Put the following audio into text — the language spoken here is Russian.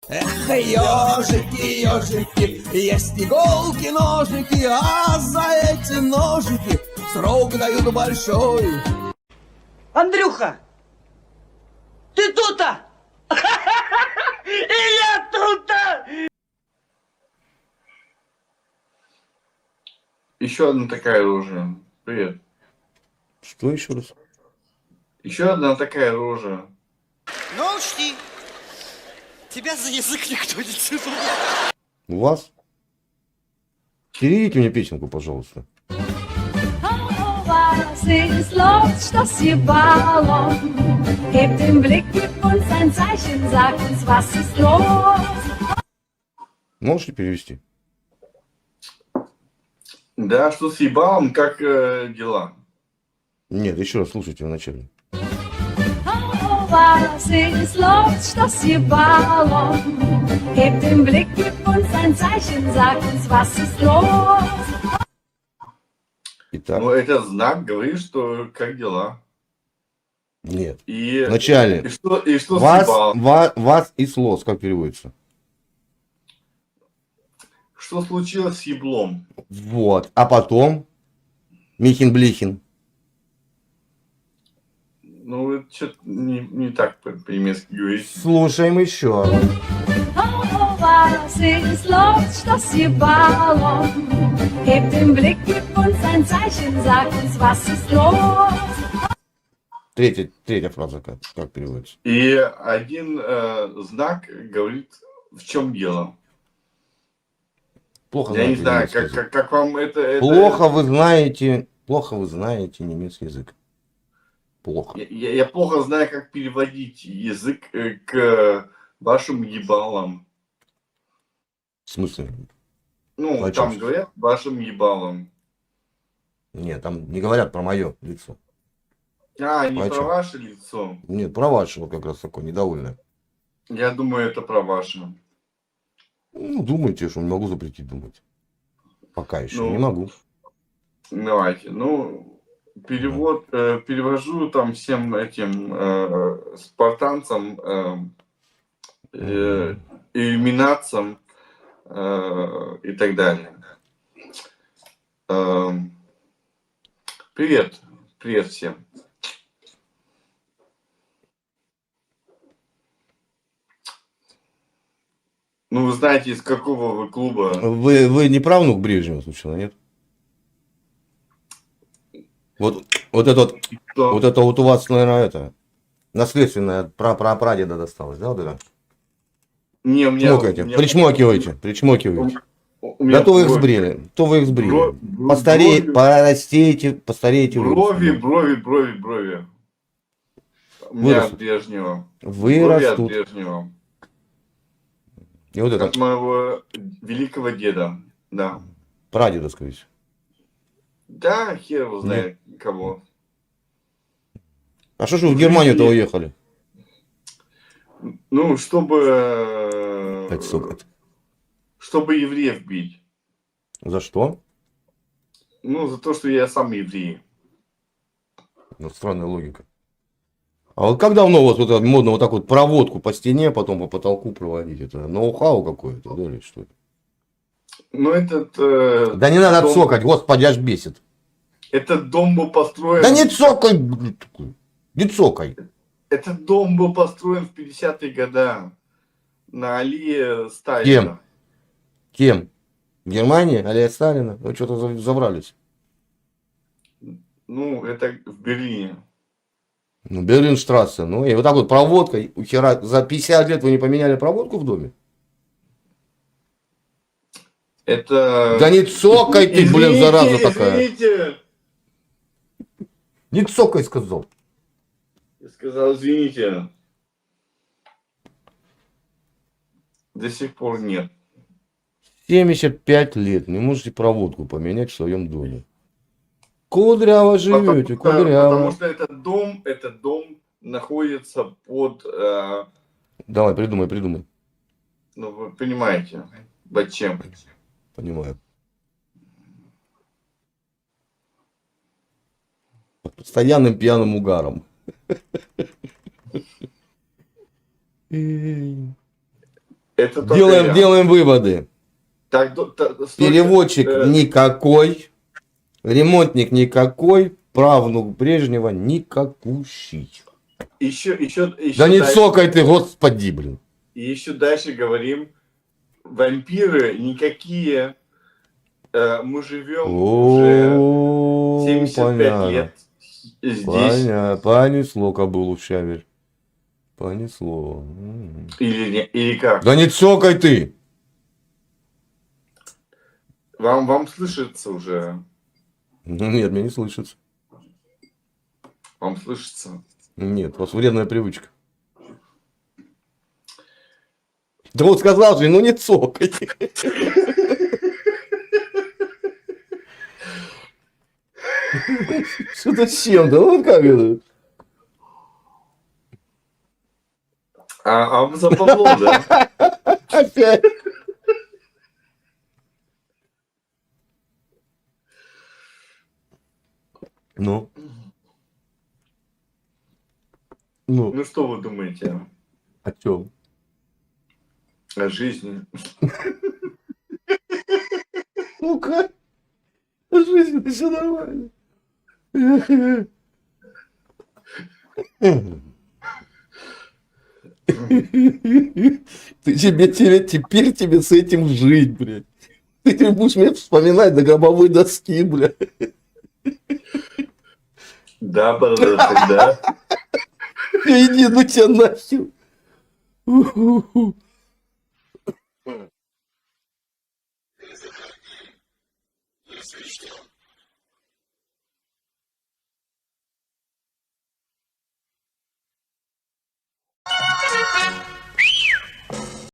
Эх, ежики, ежики, есть иголки, ножики, а за эти ножики срок дают большой. Андрюха, ты тут-то? И я тут-то! Еще одна такая рожа. Привет. Что еще раз? Еще одна такая рожа. Ну, учти, тебя за язык никто не тянул. У вас? Переведите мне песенку, пожалуйста. Was ist los, das hier Ballon? Hebt den Blick, gib uns ein Zeichen, sag uns, was ist los? Можете перевести? Да, что с ебалом, как дела? Нет, еще раз слушайте вначале. Was ist los, das hier Ballon? Hebt den Blick, gib uns ein Zeichen, sag uns, was ist los? Итак, Ну, это знак говорит, что как дела. нет. И, Вначале. и что с Вас, ебалом? вас и слос, как переводится? Что случилось с еблом? Вот. А потом Михин-Блихин. Ну, вы что-то не так по-немецки говорите. Слушаем еще раз. Was ist los, das hier Ballon? Hebt den Blick, gib uns ein Zeichen, sag uns, was ist los? Третья фраза как переводится? И один знак говорит, в чем дело. Плохо Я не знаете знаю, немецкий язык. как вам это... Плохо вы знаете немецкий язык. Плохо. Я плохо знаю, как переводить язык к вашим ебалам. В смысле? Ну, А там чё? говорят вашим ебалам. Нет, там не говорят про мое лицо. А, не А про чё? ваше лицо. Нет, про ваше вот как раз такое недовольное. Я думаю, это про ваше. Ну, думайте, что не могу запретить думать. Пока еще Ну, не могу. Давайте. Ну, перевод, перевожу там всем этим спартанцам, иллюминатцам и так далее. Привет. Привет всем. Ну, вы знаете, из какого вы клуба? Вы не правнук Брежнева, случайно, нет? Вот Кто? это вот у вас, наверное, это наследственное прадеда досталось, да, вот это? Не, у меня... Чмокайте, у меня- причмокивайте. у меня Да то вы их брови- сбрили, то вы их сбрили. брови- Постареете вы. Брови. У меня Вырастут. от Брежнева. Вырастут. Брови от Брежнева. И вот это От моего великого деда. Да. прадеда, скорее всего. Да, хер его знает кого. А что же вы в Германию-то уехали? Ну, чтобы евреев бить. За что? Ну, за то, что я сам еврей. Ну, странная логика. А вот как давно у вас вот это модно вот так вот проводку по стене, потом по потолку проводить? Это ноу-хау какое-то, да, или что это? Ну, этот... Да не надо дом- цокать, господи, аж бесит. Этот дом был построен... Да не цокай, блин, такой. Не цокай. Этот дом был построен в 50-е годы на аллее Сталина. Кем? Германия, Алия Сталина? Вы что-то забрались. Ну, это в Берлине. Ну, Берлинштрассе. Ну, и вот так вот проводкой, ухера, за 50 лет вы не поменяли проводку в доме? Это... Да не цокай ты, блин, зараза такая. Извините. Не цокай, сказал. Я сказал, извините. До сих пор нет. 75 лет, не можете проводку поменять в своем доме. Кудряво живете, Потому кудряво. что этот дом находится под... Давай, придумай. ну, вы понимаете, под чем? Понимаю. Под постоянным пьяным угаром. Это только Делаем, я. делаем выводы. Так, Переводчик никакой, ремонтник никакой, правнук Брежнева никакущий. Еще Да не дальше, цокай ты, господи, блин. и еще дальше говорим, вампиры никакие. Мы живем уже О, 75 понятно. лет здесь. Понятно. Понесло кобылу в щавель. Понесло. Или как? Да не цокай ты. Вам слышится уже? Ну, нет, мне не слышится. Вам слышится? Нет, у вас вредная привычка. Да вот сказал же, ну не цокай. Что-то с чем-то, ну как это? А западло, да? Опять. Ну. Ну, Ну что вы думаете о чем? о жизни? Ну-ка. Жизнь, все нормально. Теперь тебе с этим жить, блядь. Ты будешь мне вспоминать до гробовой доски, блядь. Да, продолжай, да. Иди, ну тебя нахер.